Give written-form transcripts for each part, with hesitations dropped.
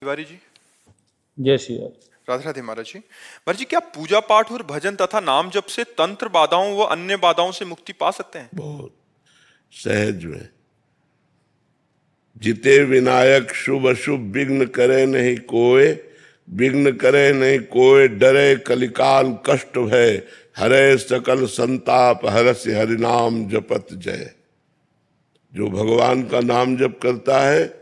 तिवारी जी। जय श्री राम। राधे राधे महाराज जी, क्या पूजा पाठ और भजन तथा नाम जप से तंत्र बाधाओं व अन्य बाधाओं से मुक्ति पा सकते हैं? बहुत सहज में। जिते विनायक शुभ अशुभ विघ्न करे नहीं कोय, विघ्न करे नहीं कोय, डरे कलिकाल कष्ट भय, हरे सकल संताप हरसि हरिनाम जपत जय। जो भगवान का नाम जप करता है,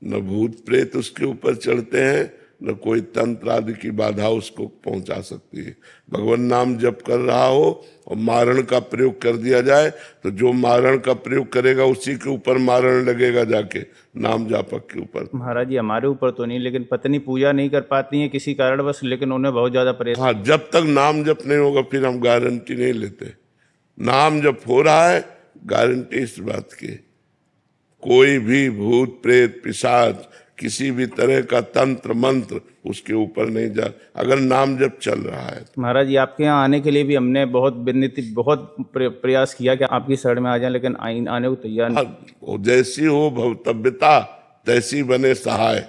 न भूत प्रेत उसके ऊपर चढ़ते हैं, न कोई तंत्र आदि की बाधा उसको पहुंचा सकती है। भगवान नाम जप कर रहा हो और मारण का प्रयोग कर दिया जाए तो जो मारण का प्रयोग करेगा उसी के ऊपर मारण लगेगा, जाके नाम जापक के ऊपर। महाराज जी, हमारे ऊपर तो नहीं, लेकिन पत्नी पूजा नहीं कर पाती है किसी कारणवश, लेकिन उन्हें बहुत ज्यादा परेशान। हाँ, जब तक नाम जप नहीं होगा फिर हम गारंटी नहीं लेते। नाम जप हो रहा है, गारंटी इस बात की, कोई भी भूत प्रेत पिशाच किसी भी तरह का तंत्र मंत्र उसके ऊपर नहीं जा, अगर नाम जप चल रहा है। महाराज जी, आपके यहाँ आने के लिए भी हमने बहुत विनती, बहुत प्रयास किया कि आपकी शरण में आ जाए, लेकिन आने को तैयार नहीं। हाँ, जैसी हो भवतव्यता तैसी बने सहाय।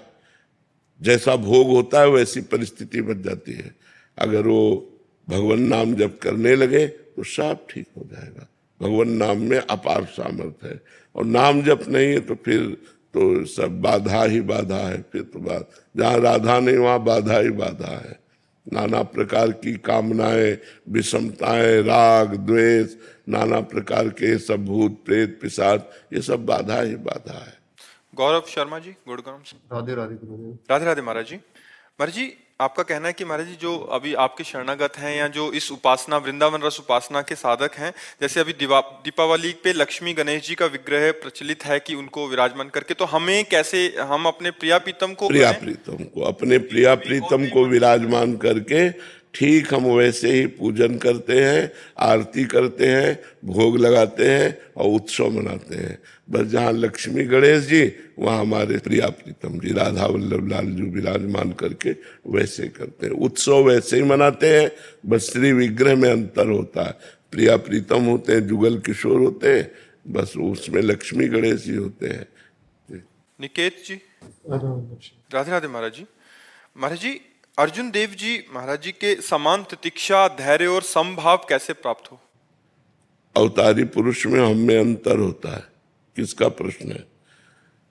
जैसा भोग होता है वैसी परिस्थिति बन जाती है। अगर वो भगवान नाम जप करने लगे तो सब ठीक हो जाएगा। भगवान नाम में अपार सामर्थ्य है, और नाम जप नहीं है तो फिर तो सब बाधा ही बाधा है। फिर तो जहाँ राधा नहीं वहाँ बाधा ही बाधा है। नाना प्रकार की कामनाएं, विषमताएं, राग द्वेष, नाना प्रकार के सब भूत प्रेत पिशाच, ये सब बाधा ही बाधा है। गौरव शर्मा जी, गुड़गांव से। राधे राधे गुरुदेव। राधे राधे महाराज जी, आपका कहना है कि महाराज जी, जो अभी आपके शरणागत हैं या जो इस उपासना वृंदावन रस उपासना के साधक हैं, जैसे अभी दीपावली पे लक्ष्मी गणेश जी का विग्रह प्रचलित है कि उनको विराजमान करके, तो हमें कैसे, हम अपने प्रिया प्रीतम को अपने प्रिया प्रीतम को विराजमान करके ठीक हम वैसे ही पूजन करते हैं, आरती करते हैं, भोग लगाते हैं और उत्सव मनाते हैं। बस जहाँ लक्ष्मी गणेश जी, वहाँ हमारे प्रिया प्रीतम जी राधा वल्लभ लाल जी विराजमान करके वैसे करते हैं। उत्सव वैसे ही मनाते हैं, बस श्री विग्रह में अंतर होता है। प्रिया प्रीतम होते हैं, जुगल किशोर होते हैं, बस उसमें लक्ष्मी गणेश जी होते हैं। निकेत जी। राधे राधे महाराज जी, अर्जुन देव जी महाराज जी के समान तितिक्षा, धैर्य और समभाव कैसे प्राप्त हो? अवतारी पुरुष में हम में अंतर होता है, किसका प्रश्न है?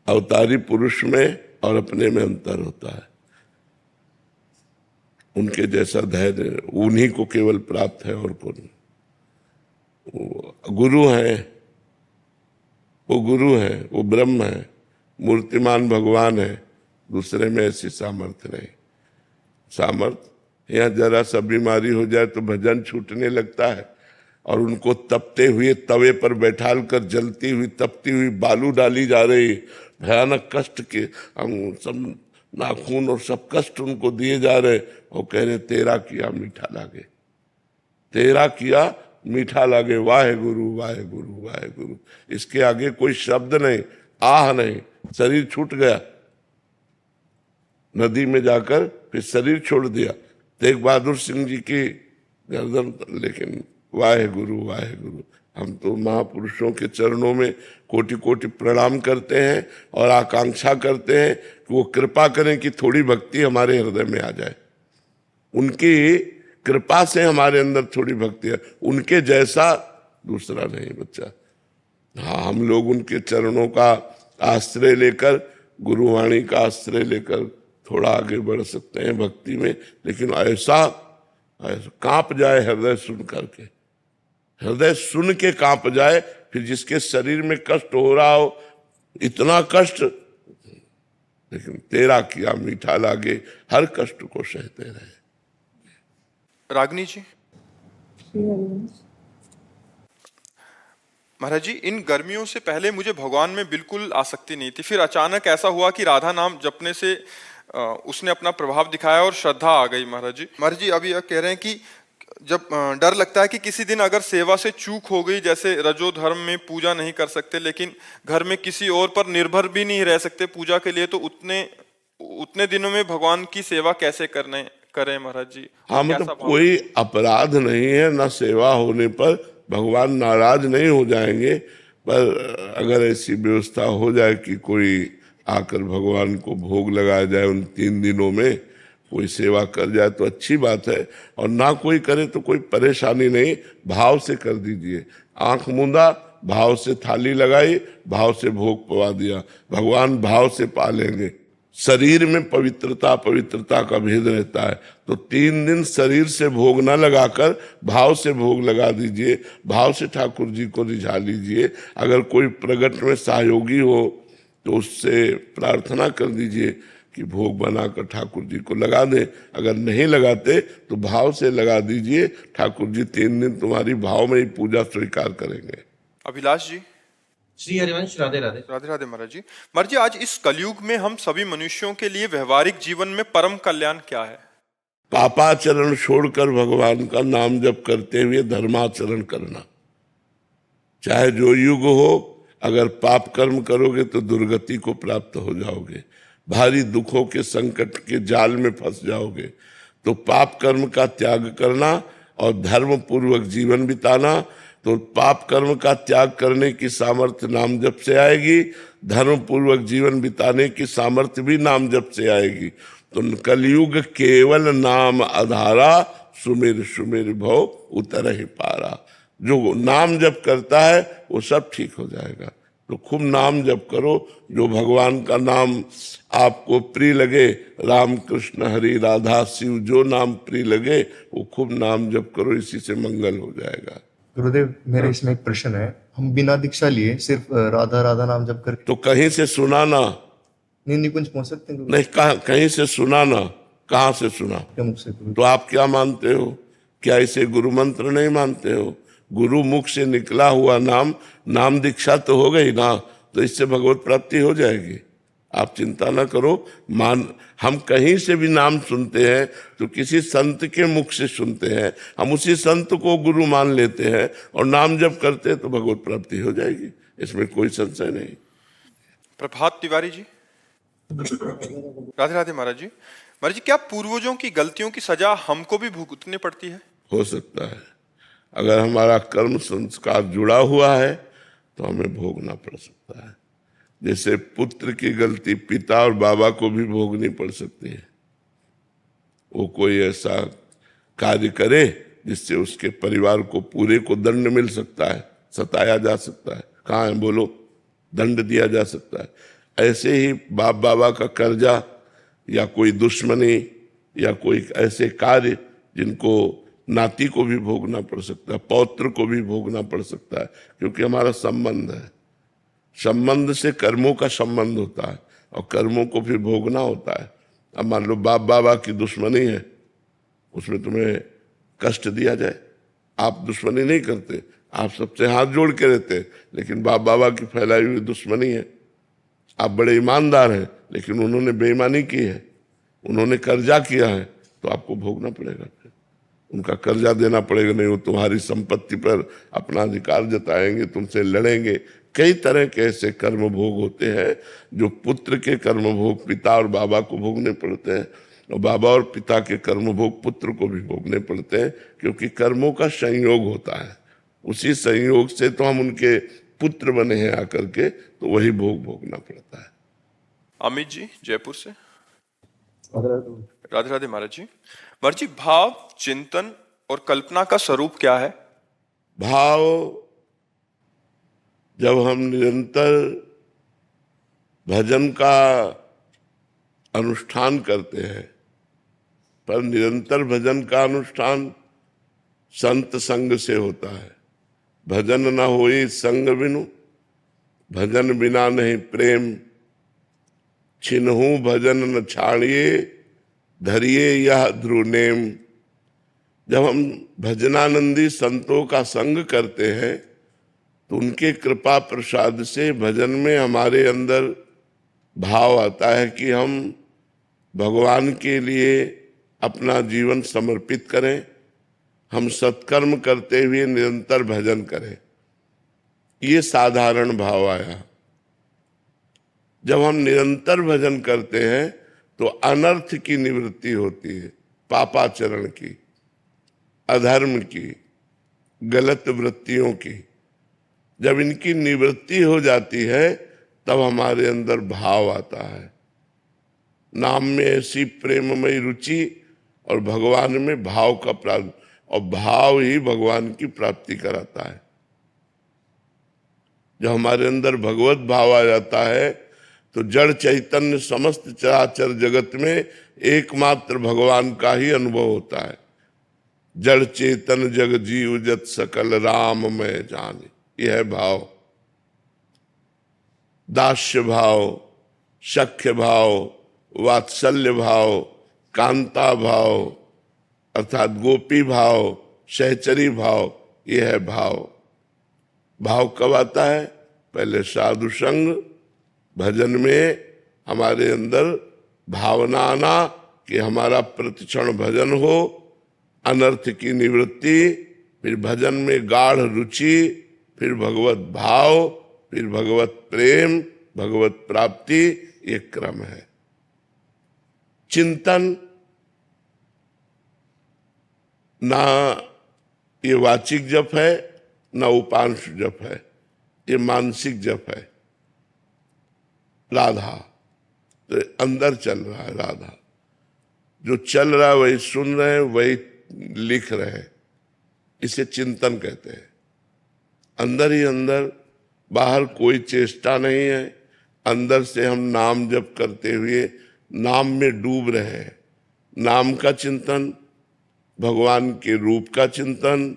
अवतारी पुरुष में और अपने में अंतर होता है। उनके जैसा धैर्य उन्हीं को केवल प्राप्त है, और कौन? गुरु है, वो गुरु है, वो ब्रह्म है, मूर्तिमान भगवान है। दूसरे में ऐसी सामर्थ्य नहीं। सामर्थ्य यहाँ जरा सा बीमारी हो जाए तो भजन छूटने लगता है, और उनको तपते हुए तवे पर बैठाल कर जलती हुई तपती हुई बालू डाली जा रही, भयानक कष्ट के सब नाखून और सब कष्ट उनको दिए जा रहे, और कह रहे तेरा किया मीठा लागे, तेरा किया मीठा लागे, वाहे गुरु वाहे गुरु वाहे गुरु। इसके आगे कोई शब्द नहीं, आह नहीं, शरीर छूट गया। नदी में जाकर फिर शरीर छोड़ दिया तेग बहादुर सिंह जी की गर्दन, लेकिन वाहे गुरु वाहे गुरु। हम तो महापुरुषों के चरणों में कोटि कोटि प्रणाम करते हैं और आकांक्षा करते हैं कि वो कृपा करें कि थोड़ी भक्ति हमारे हृदय में आ जाए। उनकी कृपा से हमारे अंदर थोड़ी भक्ति है, उनके जैसा दूसरा नहीं बच्चा। हाँ, हम लोग उनके चरणों का आश्रय लेकर, गुरुवाणी का आश्रय लेकर थोड़ा आगे बढ़ सकते हैं भक्ति में, लेकिन ऐसा कांप जाए हृदय सुन करके, हृदय सुन के कांप जाए। फिर जिसके शरीर में कष्ट हो रहा हो, इतना कष्ट, लेकिन तेरा किया मीठा लागे, हर कष्ट को सहते रहे। रागनी जी। महाराज जी, इन गर्मियों से पहले मुझे भगवान में बिल्कुल आसक्ति नहीं थी, फिर अचानक ऐसा हुआ कि राधा नाम जपने से उसने अपना प्रभाव दिखाया और श्रद्धा आ गई। महाराज जी अभी यह कह रहे हैं कि जब डर लगता है कि किसी दिन अगर सेवा से चूक हो गई, जैसे रजो धर्म में पूजा नहीं कर सकते, लेकिन घर में किसी और पर निर्भर भी नहीं रह सकते पूजा के लिए, तो उतने दिनों में भगवान की सेवा कैसे करें महाराज जी? हाँ, मतलब कोई अपराध नहीं है, ना सेवा होने पर भगवान नाराज नहीं हो जाएंगे। पर अगर ऐसी व्यवस्था हो जाए कि कोई आकर भगवान को भोग लगाया जाए उन 3 दिनों में, कोई सेवा कर जाए तो अच्छी बात है, और ना कोई करे तो कोई परेशानी नहीं, भाव से कर दीजिए। आंख मूंदा, भाव से थाली लगाई, भाव से भोग पवा दिया, भगवान भाव से पा लेंगे। शरीर में पवित्रता का भेद रहता है, तो 3 दिन शरीर से भोग ना लगाकर भाव से भोग लगा दीजिए, भाव से ठाकुर जी को रिझा लीजिए। अगर कोई प्रगट में सहयोगी हो तो उससे प्रार्थना कर दीजिए कि भोग बनाकर ठाकुर जी को लगा दें। अगर नहीं लगाते तो भाव से लगा दीजिए, ठाकुर जी 3 दिन तुम्हारी भाव में ही पूजा स्वीकार करेंगे। अभिलाष जी। श्री हरिवंश, राधे राधे। राधे राधे महाराज जी। महाराज जी, आज इस कलयुग में हम सभी मनुष्यों के लिए व्यवहारिक जीवन में परम कल्याण क्या है? पापाचरण छोड़कर भगवान का नाम जप करते हुए धर्माचरण करना। चाहे जो युग हो, अगर पाप कर्म करोगे तो दुर्गति को प्राप्त हो जाओगे, भारी दुखों के संकट के जाल में फंस जाओगे। तो पाप कर्म का त्याग करना और धर्म पूर्वक जीवन बिताना। तो पाप कर्म का त्याग करने की सामर्थ्य नाम जप से आएगी, धर्म पूर्वक जीवन बिताने की सामर्थ्य भी नाम जप से आएगी। तो कलयुग केवल नाम आधारा, सुमिर सुमिर भव उतर ही पारा। जो नाम जप करता है वो सब ठीक हो जाएगा। तो खूब नाम जप करो, जो भगवान का नाम आपको प्रिय लगे, राम कृष्ण हरि राधा शिव, जो नाम प्रिय लगे वो खूब नाम जप करो, इसी से मंगल हो जाएगा। गुरुदेव, मेरे इसमें एक प्रश्न है। हम बिना दीक्षा लिए सिर्फ राधा राधा नाम जप करके तो कहीं से सुना ना, नहीं निकुंज पहुंच सकते हैं गुरुदेव? नहीं, कहीं से सुना ना, कहाँ से सुना? क्या मुख से गुरुदेव? तो आप क्या मानते हो? क्या इसे गुरु मंत्र नहीं मानते हो? गुरु मुख से निकला हुआ नाम दीक्षा तो हो गई ना, तो इससे भगवत प्राप्ति हो जाएगी। आप चिंता ना करो। हम कहीं से भी नाम सुनते हैं तो किसी संत के मुख से सुनते हैं, हम उसी संत को गुरु मान लेते हैं और नाम जप करते हैं तो भगवत प्राप्ति हो जाएगी, इसमें कोई संशय नहीं। प्रभात तिवारी जी। राधे राधे महाराज जी। महाराज जी, क्या पूर्वजों की गलतियों की सजा हमको भी भुगतनी पड़ती है? हो सकता है, अगर हमारा कर्म संस्कार जुड़ा हुआ है तो हमें भोगना पड़ सकता है। जैसे पुत्र की गलती पिता और बाबा को भी भोगनी पड़ सकती है। वो कोई ऐसा कार्य करे जिससे उसके परिवार को पूरे को दंड मिल सकता है, सताया जा सकता है। कहाँ है बोलो? दंड दिया जा सकता है। ऐसे ही बाप बाबा का कर्जा या कोई दुश्मनी या कोई ऐसे कार्य जिनको नाती को भी भोगना पड़ सकता है, पौत्र को भी भोगना पड़ सकता है, क्योंकि हमारा संबंध है। संबंध से कर्मों का संबंध होता है और कर्मों को फिर भोगना होता है। अब मान लो बाप बाबा की दुश्मनी है, उसमें तुम्हें कष्ट दिया जाए, आप दुश्मनी नहीं करते, आप सबसे हाथ जोड़ के रहते, लेकिन बाप बाबा की फैलाई हुई दुश्मनी है। आप बड़े ईमानदार हैं लेकिन उन्होंने बेईमानी की है, उन्होंने कर्जा किया है, तो आपको भोगना पड़ेगा। फिर उनका कर्जा देना पड़ेगा, नहीं वो तुम्हारी संपत्ति पर अपना अधिकार जताएंगे, तुमसे लड़ेंगे। कई तरह के ऐसे कर्म भोग होते हैं जो पुत्र के कर्म भोग पिता और बाबा को भोगने पड़ते हैं, और बाबा और पिता के कर्म भोग पुत्र को भी भोगने पड़ते हैं, क्योंकि कर्मों का संयोग होता है। उसी संयोग से तो हम उनके पुत्र बने हैं आकर के, तो वही भोग भोगना पड़ता है। अमित जी जयपुर से। राधे राधे महाराज जी। महाराज जी, भाव, चिंतन और कल्पना का स्वरूप क्या है? भाव, जब हम निरंतर भजन का अनुष्ठान करते हैं, पर निरंतर भजन का अनुष्ठान संत संग से होता है। भजन न होई संग बिनु, भजन बिना नहीं प्रेम, छिनहु भजन न छाड़िए, धरिए यह ध्रुव नेम। जब हम भजनानंदी संतों का संग करते हैं तो उनके कृपा प्रसाद से भजन में हमारे अंदर भाव आता है कि हम भगवान के लिए अपना जीवन समर्पित करें, हम सत्कर्म करते हुए निरंतर भजन करें। ये साधारण भाव आया। जब हम निरंतर भजन करते हैं तो अनर्थ की निवृत्ति होती है, पापाचरण की, अधर्म की, गलत वृत्तियों की। जब इनकी निवृत्ति हो जाती है तब हमारे अंदर भाव आता है। नाम में ऐसी प्रेममयी रुचि और भगवान में भाव का प्राप्त, और भाव ही भगवान की प्राप्ति कराता है। जब हमारे अंदर भगवत भाव आ जाता है तो जड़ चैतन्य समस्त चराचर जगत में एकमात्र भगवान का ही अनुभव होता है। जड़ चेतन जग जीव जत सकल राम मैं जाने, यह है भाव। दास्य भाव, सख्य भाव, वात्सल्य भाव, कांता भाव अर्थात गोपी भाव, सहचरी भाव, यह है भाव। भाव कब आता है? पहले साधु संग, भजन में हमारे अंदर भावना आना कि हमारा प्रतिक्षण भजन हो, अनर्थ की निवृत्ति, फिर भजन में गाढ़ रुचि, फिर भगवत भाव, फिर भगवत प्रेम, भगवत प्राप्ति, ये क्रम है। चिंतन ना ये वाचिक जप है ना उपांश जप है, ये मानसिक जप है। राधा तो अंदर चल रहा है, राधा जो चल रहा है वही सुन रहे हैं, वही लिख रहे हैं, इसे चिंतन कहते हैं। अंदर ही अंदर, बाहर कोई चेष्टा नहीं है। अंदर से हम नाम जप करते हुए नाम में डूब रहे हैं। नाम का चिंतन, भगवान के रूप का चिंतन,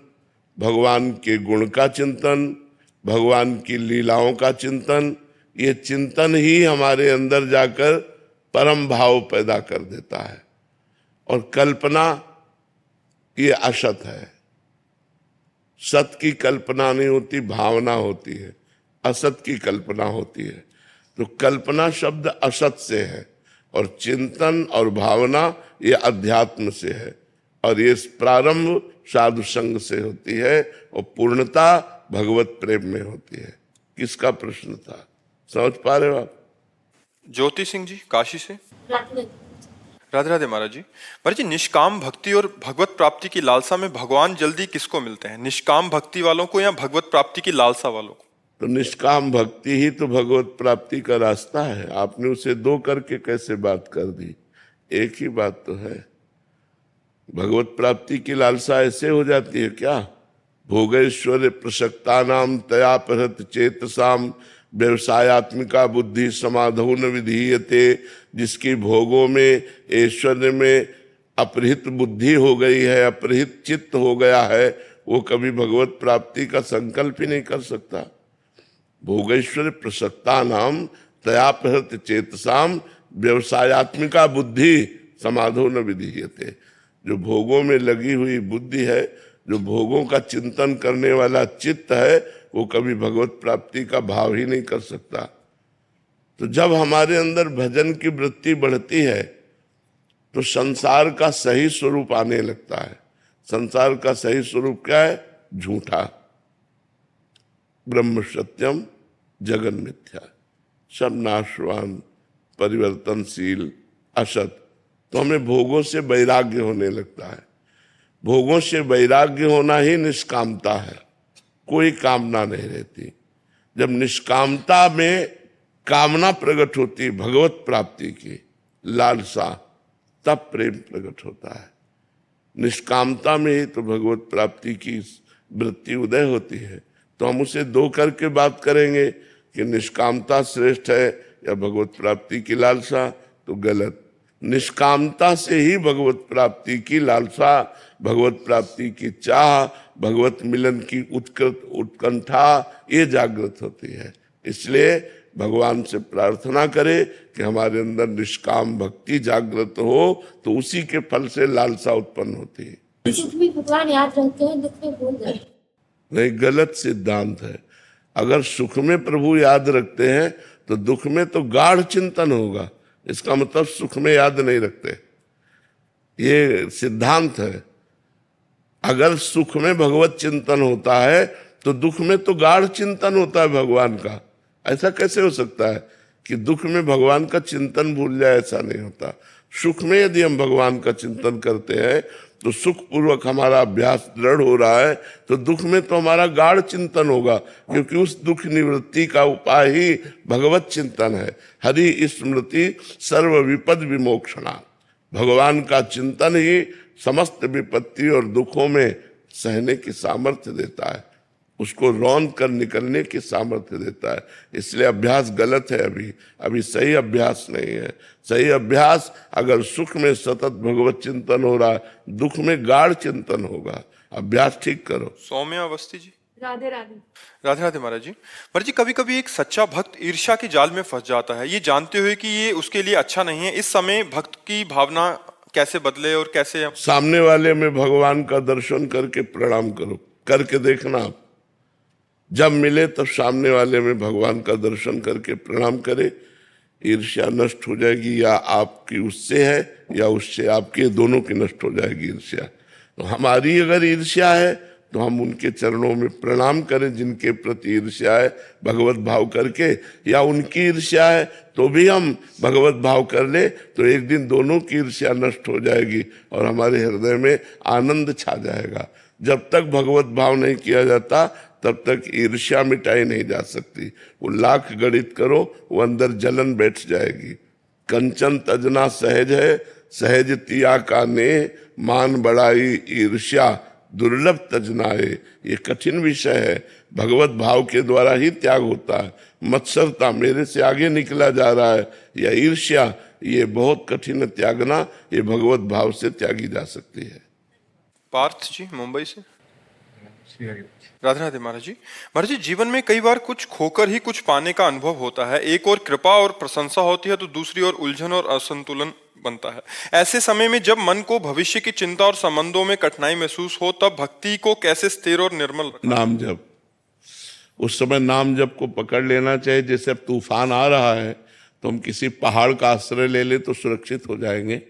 भगवान के गुण का चिंतन, भगवान की लीलाओं का चिंतन, ये चिंतन ही हमारे अंदर जाकर परम भाव पैदा कर देता है। और कल्पना ये असत है। सत की कल्पना नहीं होती, भावना होती है। असत की कल्पना होती है। तो कल्पना शब्द असत से है और चिंतन और भावना ये अध्यात्म से है। और ये प्रारंभ साधु संग से होती है और पूर्णता भगवत प्रेम में होती है। किसका प्रश्न था, समझ पा रहे हो आप? ज्योति सिंह जी काशी से। राधे राधे महाराज जी। महाराज जी, निष्काम भक्ति और भगवत प्राप्ति की लालसा में भगवान जल्दी किसको मिलते हैं? निष्काम भक्ति वालों को या भगवत प्राप्ति की लालसा वालों को? तो निष्काम भक्ति ही तो भगवत प्राप्ति का रास्ता है। आपने उसे दो करके कैसे बात कर दी? एक ही बात तो है। भगवत प्राप्ति की लालसा ऐसे हो जाती है क्या? भोगैश्वर्य प्रसक्ता नाम तया प्रहत चेतसाम व्यवसायत्मिका बुद्धि समाधौ न विधीयते। जिसकी भोगों में, ऐश्वर्य में अपरिहित बुद्धि हो गई है, अपरिहित चित्त हो गया है, वो कभी भगवत प्राप्ति का संकल्प ही नहीं कर सकता। भोगैश्वर्य प्रसक्ता नाम तया प्रहत चेतसाम व्यवसायत्मिका बुद्धि समाधौ न विधीयते। जो भोगों में लगी हुई बुद्धि है, जो भोगों का चिंतन करने वाला चित्त है, वो कभी भगवत प्राप्ति का भाव ही नहीं कर सकता। तो जब हमारे अंदर भजन की वृत्ति बढ़ती है तो संसार का सही स्वरूप आने लगता है। संसार का सही स्वरूप क्या है? झूठा। ब्रह्म सत्यम जगन मिथ्या, सब नाशवान, परिवर्तनशील, असत। तो हमें भोगों से वैराग्य होने लगता है। भोगों से वैराग्य होना ही निष्कामता है। कोई कामना नहीं रहती। जब निष्कामता में कामना प्रकट होती भगवत प्राप्ति की लालसा, तब प्रेम प्रकट होता है। निष्कामता में ही तो भगवत प्राप्ति की वृत्ति उदय होती है। तो हम उसे दो करके बात करेंगे कि निष्कामता श्रेष्ठ है या भगवत प्राप्ति की लालसा, तो गलत। निष्कामता से ही भगवत प्राप्ति की लालसा, भगवत प्राप्ति की चाह, भगवत मिलन की उत्कंठा ये जागृत होती है। इसलिए भगवान से प्रार्थना करें कि हमारे अंदर निष्काम भक्ति जागृत हो, तो उसी के फल से लालसा उत्पन्न होती है। सुख में भगवान याद रखते हैं, दुख में भूल जाते। नहीं, गलत सिद्धांत है। अगर सुख में प्रभु याद रखते हैं तो दुख में तो गाढ़ चिंतन होगा। इसका मतलब सुख में याद नहीं रखते, ये सिद्धांत है। अगर सुख में भगवत चिंतन होता है तो दुख में तो गाढ़ चिंतन होता है भगवान का। ऐसा कैसे हो सकता है कि दुख में भगवान का चिंतन भूल जाए? ऐसा नहीं होता। सुख में यदि हम भगवान का चिंतन करते हैं तो सुख पूर्वक हमारा अभ्यास दृढ़ हो रहा है, तो दुख में तो हमारा गाढ़ चिंतन होगा, क्योंकि उस दुख निवृत्ति का उपाय ही भगवत चिंतन है। हरि स्मृति सर्व विपद विमोक्षणा, भगवान का चिंतन ही समस्त विपत्ति और दुखों में सहने की सामर्थ्य देता है, उसको रौंद कर निकलने की सामर्थ्य देता है। इसलिए अभ्यास गलत है, अभी सही अभ्यास नहीं है। सही अभ्यास अगर सुख में सतत भगवत चिंतन हो रहा है, दुख में गाढ़ चिंतन होगा। अभ्यास ठीक करो। सौम्या अवस्थी जी। राधे राधे। राधे राधे महाराज जी। महाराज जी, कभी कभी एक सच्चा भक्त ईर्ष्या के जाल में फंस जाता है, ये जानते हुए कि ये उसके लिए अच्छा नहीं है। इस समय भक्त की भावना कैसे बदले और कैसे? सामने वाले में भगवान का दर्शन करके प्रणाम करो, करके देखना आप। जब मिले तब सामने वाले में भगवान का दर्शन करके प्रणाम करे, ईर्ष्या नष्ट हो जाएगी। या आपकी उससे है या उससे आपकी, दोनों की नष्ट हो जाएगी ईर्ष्या। तो हमारी अगर ईर्ष्या है तो हम उनके चरणों में प्रणाम करें जिनके प्रति ईर्ष्या है, भगवत भाव करके। या उनकी ईर्ष्या है तो भी हम भगवत भाव कर ले, तो एक दिन दोनों की ईर्ष्या नष्ट हो जाएगी और हमारे हृदय में आनंद छा जाएगा। जब तक भगवत भाव नहीं किया जाता तब तक ईर्ष्या मिटाई नहीं जा सकती। वो लाख गणित करो, वो अंदर जलन बैठ जाएगी। कंचन तजना सहज है, सहज तिया का ने, मान बढ़ाई ईर्ष्या दुर्लभ तजनाए। ये कठिन विषय है, भगवत भाव के द्वारा ही त्याग होता है। मत्सरता, मेरे से आगे निकला जा रहा है, या ईर्ष्या, ये बहुत कठिन है त्यागना। ये भगवत भाव से त्यागी जा सकती है। पार्थ जी मुंबई से। राधे राधे महाराज जी। महाराज जी, जीवन में कई बार कुछ खोकर ही कुछ पाने का अनुभव होता है। एक और कृपा और प्रशंसा होती है तो दूसरी ओर उलझन और असंतुलन बनता है। ऐसे समय में जब मन को भविष्य की चिंता और संबंधों में कठिनाई महसूस हो, तब भक्ति को कैसे स्थिर और निर्मल रखना? नाम जप, उस समय नाम जप को पकड़ लेना चाहिए। जैसे अब तूफान आ रहा है तो हम किसी पहाड़ का आश्रय ले ले तो सुरक्षित हो जाएंगे।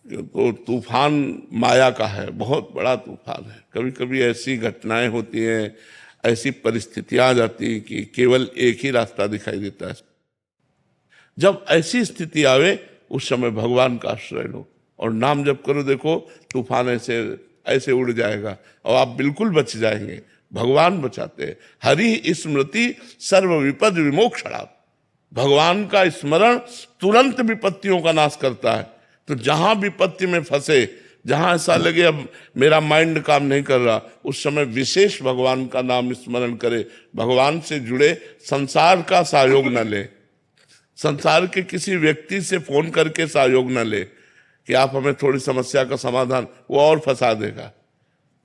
तो तूफान माया का है, बहुत बड़ा तूफान है। कभी कभी ऐसी घटनाएं होती हैं, ऐसी परिस्थितियां आ जाती हैं कि केवल एक ही रास्ता दिखाई देता है। जब ऐसी स्थिति आवे उस समय भगवान का आश्रय लो और नाम जप करो। देखो तूफान ऐसे ऐसे उड़ जाएगा और आप बिल्कुल बच जाएंगे। भगवान बचाते हैं। हरि स्मृति सर्व विपद विमोक्षणा, भगवान का स्मरण तुरंत विपत्तियों का नाश करता है। तो जहां विपत्ति में फंसे, जहां ऐसा लगे अब मेरा माइंड काम नहीं कर रहा, उस समय विशेष भगवान का नाम स्मरण करे। भगवान से जुड़े, संसार का सहयोग न ले, संसार के किसी व्यक्ति से फोन करके सहयोग न ले कि आप हमें थोड़ी समस्या का समाधान, वो और फंसा देगा।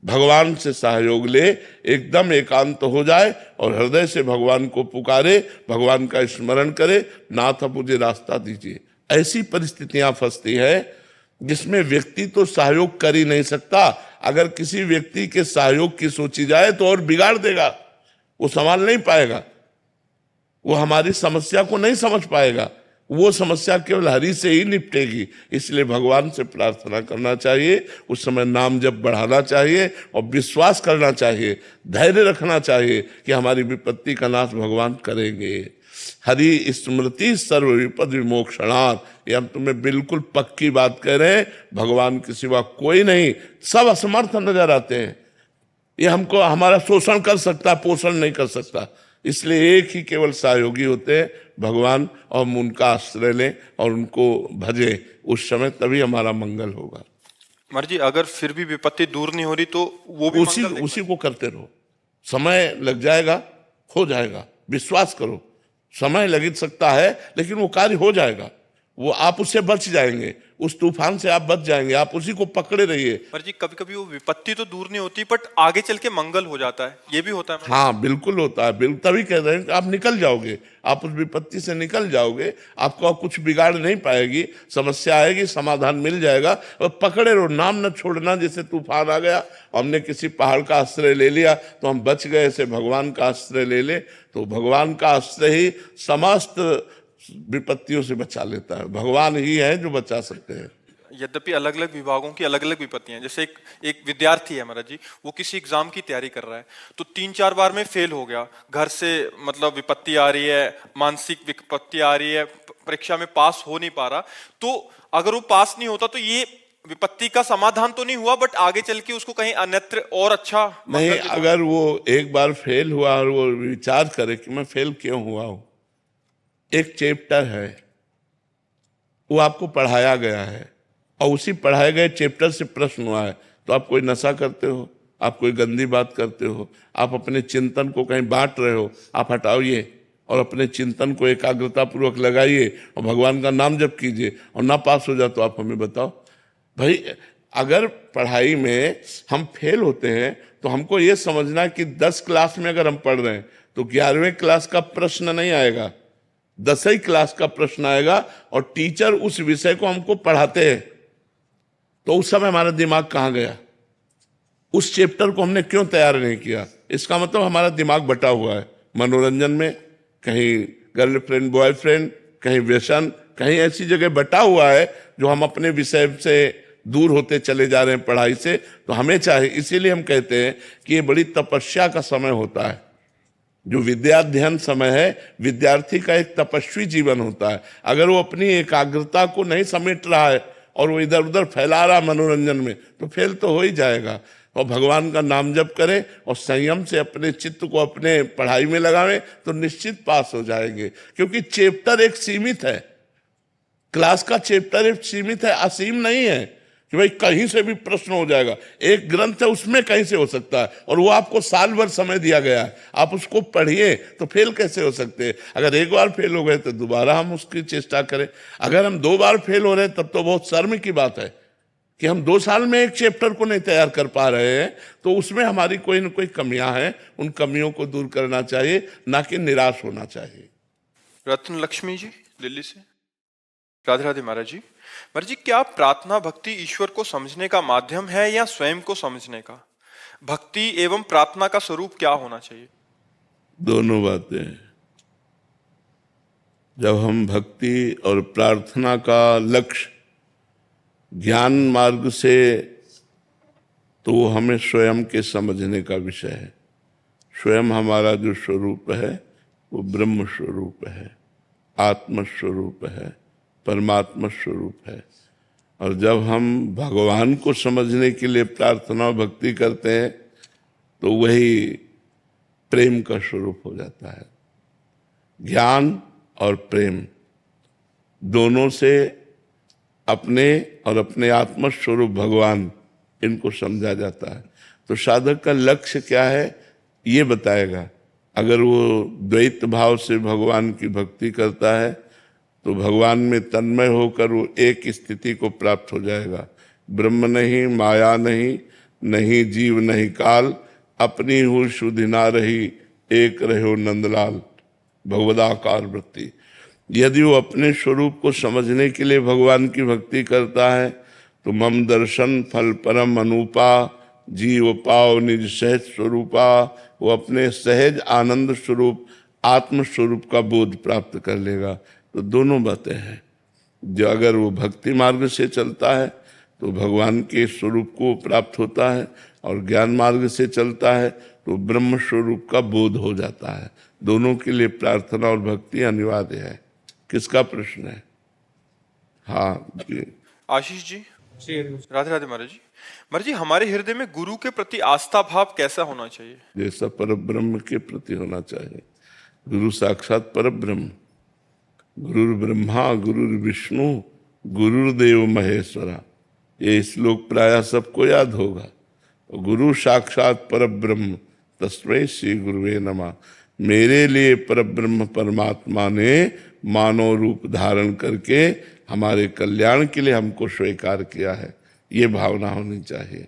भगवान से सहयोग ले, एकदम एकांत हो जाए और हृदय से भगवान को पुकारे, भगवान का स्मरण करे, नाथ मुझे रास्ता दीजिए। ऐसी परिस्थितियां फंसती है जिसमें व्यक्ति तो सहयोग कर ही नहीं सकता। अगर किसी व्यक्ति के सहयोग की सोची जाए तो और बिगाड़ देगा, वो संभाल नहीं पाएगा, वो हमारी समस्या को नहीं समझ पाएगा। वो समस्या केवल हरि से ही निपटेगी। इसलिए भगवान से प्रार्थना करना चाहिए, उस समय नाम जप बढ़ाना चाहिए और विश्वास करना चाहिए, धैर्य रखना चाहिए कि हमारी विपत्ति का नाश भगवान करेंगे। हरि स्मृति सर्व विपद विमोक्षणात्, ये हम तुम्हें बिल्कुल पक्की बात कह रहे हैं। भगवान के सिवा कोई नहीं, सब असमर्थ नजर आते हैं। ये हमको हमारा शोषण कर सकता, पोषण नहीं कर सकता। इसलिए एक ही केवल सहयोगी होते हैं, भगवान, और हम उनका आश्रय लें और उनको भजें। उस समय तभी हमारा मंगल होगा। महाराज जी, अगर फिर भी विपत्ति दूर नहीं हो रही तो वो भी उसी को करते रहो। समय लग जाएगा, हो जाएगा, विश्वास करो। समय लग सकता है लेकिन वो कार्य हो जाएगा। वो आप उससे बच जाएंगे, उस तूफान से आप बच जाएंगे। आप उसी को पकड़े रहिए। पर जी कभी कभी वो विपत्ति तो दूर नहीं होती, बट आगे चल के मंगल हो जाता है, ये भी होता है। हाँ बिल्कुल होता है। तभी कह रहे हैं कि आप निकल जाओगे, आप उस विपत्ति से निकल जाओगे, आपको कुछ बिगाड़ नहीं पाएगी। समस्या आएगी, समाधान मिल जाएगा। और पकड़े रहो, नाम न छोड़ना। जैसे तूफान आ गया, हमने किसी पहाड़ का आश्रय ले लिया तो हम बच गए, ऐसे भगवान का आश्रय ले ले तो भगवान का आश्रय ही समस्त विपत्तियों से बचा लेता है। भगवान ही है जो बचा सकते हैं। यद्यपि अलग अलग विभागों की अलग अलग विपत्तियां, जैसे एक विद्यार्थी है महाराज जी, वो किसी एग्जाम की तैयारी कर रहा है तो 3-4 बार में फेल हो गया। घर से मतलब विपत्ति आ रही है, मानसिक विपत्ति आ रही है, परीक्षा में पास हो नहीं पा रहा। तो अगर वो पास नहीं होता तो ये विपत्ति का समाधान तो नहीं हुआ, बट आगे चल के उसको कहीं अन्यत्र और अच्छा नहीं, मंगल के अगर वो एक बार फेल हुआ और वो विचार करे कि मैं फेल क्यों हुआ हूं, एक चैप्टर है वो आपको पढ़ाया गया है और उसी पढ़ाए गए चैप्टर से प्रश्न हुआ है, तो आप कोई नशा करते हो, आप कोई गंदी बात करते हो, आप अपने चिंतन को कहीं बांट रहे हो, आप हटाइए और अपने चिंतन को एकाग्रता पूर्वक लगाइए और भगवान का नाम जप कीजिए और ना पास हो जाए तो आप हमें बताओ। भाई अगर पढ़ाई में हम फेल होते हैं तो हमको ये समझना कि 10 क्लास में अगर हम पढ़ रहे हैं तो 11वें क्लास का प्रश्न नहीं आएगा, 10वीं क्लास का प्रश्न आएगा और टीचर उस विषय को हमको पढ़ाते हैं, तो उस समय हमारा दिमाग कहाँ गया, उस चैप्टर को हमने क्यों तैयार नहीं किया। इसका मतलब हमारा दिमाग बटा हुआ है मनोरंजन में, कहीं गर्लफ्रेंड बॉयफ्रेंड, कहीं व्यसन, कहीं ऐसी जगह बटा हुआ है जो हम अपने विषय से दूर होते चले जा रहे हैं पढ़ाई से। तो हमें चाहिए, इसीलिए हम कहते हैं कि ये बड़ी तपस्या का समय होता है। जो विद्याध्ययन समय है, विद्यार्थी का एक तपस्वी जीवन होता है। अगर वो अपनी एकाग्रता को नहीं समेट रहा है और वो इधर उधर फैला रहा मनोरंजन में, तो फेल तो हो ही जाएगा। और भगवान का नाम जप करें और संयम से अपने चित्त को अपने पढ़ाई में लगावें तो निश्चित पास हो जाएंगे। क्योंकि चैप्टर एक सीमित है, क्लास का चैप्टर एक सीमित है, असीम नहीं है कि भाई कहीं से भी प्रश्न हो जाएगा। एक ग्रंथ है, उसमें कहीं से हो सकता है और वो आपको साल भर समय दिया गया है, आप उसको पढ़िए, तो फेल कैसे हो सकते हैं। अगर एक बार फेल हो गए तो दोबारा हम उसकी चेष्टा करें। अगर हम 2 बार फेल हो रहे हैं तब तो बहुत शर्म की बात है कि हम 2 साल में एक चैप्टर को नहीं तैयार कर पा रहे हैं, तो उसमें हमारी कोई न कोई कमियां हैं। उन कमियों को दूर करना चाहिए, ना कि निराश होना चाहिए। रत्न लक्ष्मी जी दिल्ली से। राधे राधे महाराज जी। महाराज जी, क्या प्रार्थना भक्ति ईश्वर को समझने का माध्यम है या स्वयं को समझने का? भक्ति एवं प्रार्थना का स्वरूप क्या होना चाहिए? दोनों बातें। जब हम भक्ति और प्रार्थना का लक्ष्य ज्ञान मार्ग से, तो वो हमें स्वयं के समझने का विषय है। स्वयं हमारा जो स्वरूप है वो ब्रह्म स्वरूप है, आत्म स्वरूप है, परमात्मा स्वरूप है। और जब हम भगवान को समझने के लिए प्रार्थना और भक्ति करते हैं तो वही प्रेम का स्वरूप हो जाता है। ज्ञान और प्रेम दोनों से अपने और अपने आत्म स्वरूप भगवान, इनको समझा जाता है। तो साधक का लक्ष्य क्या है ये बताएगा। अगर वो द्वैत भाव से भगवान की भक्ति करता है तो भगवान में तन्मय होकर वो एक स्थिति को प्राप्त हो जाएगा। ब्रह्म नहीं, माया नहीं, नहीं जीव नहीं काल, अपनी हूँ शुद्धि ना रही, एक रहो नंदलाल, भगवदाकार वृत्ति। यदि वो अपने स्वरूप को समझने के लिए भगवान की भक्ति करता है तो मम दर्शन फल परम अनूपा, जीव पाव निज सहज स्वरूपा, वो अपने सहज आनंद स्वरूप आत्म स्वरूप का बोध प्राप्त कर लेगा। तो दोनों बातें हैं। जो अगर वो भक्ति मार्ग से चलता है तो भगवान के स्वरूप को प्राप्त होता है, और ज्ञान मार्ग से चलता है तो ब्रह्म स्वरूप का बोध हो जाता है। दोनों के लिए प्रार्थना और भक्ति अनिवार्य है। किसका प्रश्न है? हाँ जी। आशीष जी। राधे राधे महाराज जी। महाराज जी, हमारे हृदय में गुरु के प्रति आस्था भाव कैसा होना चाहिए? जैसा परब्रह्म के प्रति होना चाहिए। गुरु साक्षात परब्रह्म, गुरुर ब्रह्मा गुरुर विष्णु गुरुर्देव महेश्वरा, ये श्लोक प्रायः सबको याद होगा। गुरु साक्षात परब्रह्म तस्मै श्री गुरुवे नमः। मेरे लिए परब्रह्म परमात्मा ने मानव रूप धारण करके हमारे कल्याण के लिए हमको स्वीकार किया है, ये भावना होनी चाहिए।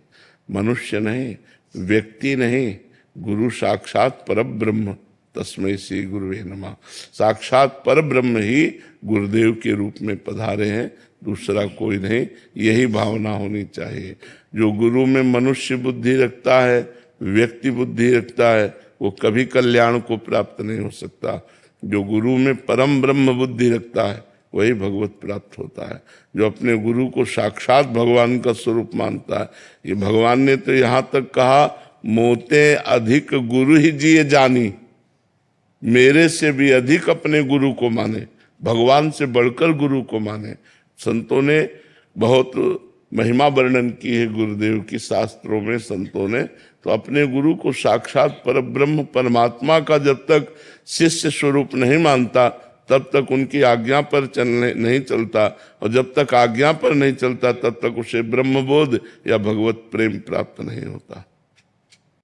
मनुष्य नहीं, व्यक्ति नहीं, गुरु साक्षात परब्रह्म तस्मै श्री गुरुवे नमः। साक्षात परब्रह्म ही गुरुदेव के रूप में पधारे हैं, दूसरा कोई नहीं। यही भावना होनी चाहिए। जो गुरु में मनुष्य बुद्धि रखता है, व्यक्ति बुद्धि रखता है, वो कभी कल्याण को प्राप्त नहीं हो सकता। जो गुरु में परम ब्रह्म बुद्धि रखता है वही भगवत प्राप्त होता है। जो अपने गुरु को साक्षात भगवान का स्वरूप मानता है, ये भगवान ने तो यहाँ तक कहा, मोते अधिक गुरु ही जिए जानी, मेरे से भी अधिक अपने गुरु को माने, भगवान से बढ़कर गुरु को माने। संतों ने बहुत महिमा वर्णन की है गुरुदेव की शास्त्रों में संतों ने, तो अपने गुरु को साक्षात परब्रह्म परमात्मा का जब तक शिष्य स्वरूप नहीं मानता तब तक उनकी आज्ञा पर चलने नहीं चलता, और जब तक आज्ञा पर नहीं चलता तब तक उसे ब्रह्मबोध या भगवत प्रेम प्राप्त नहीं होता।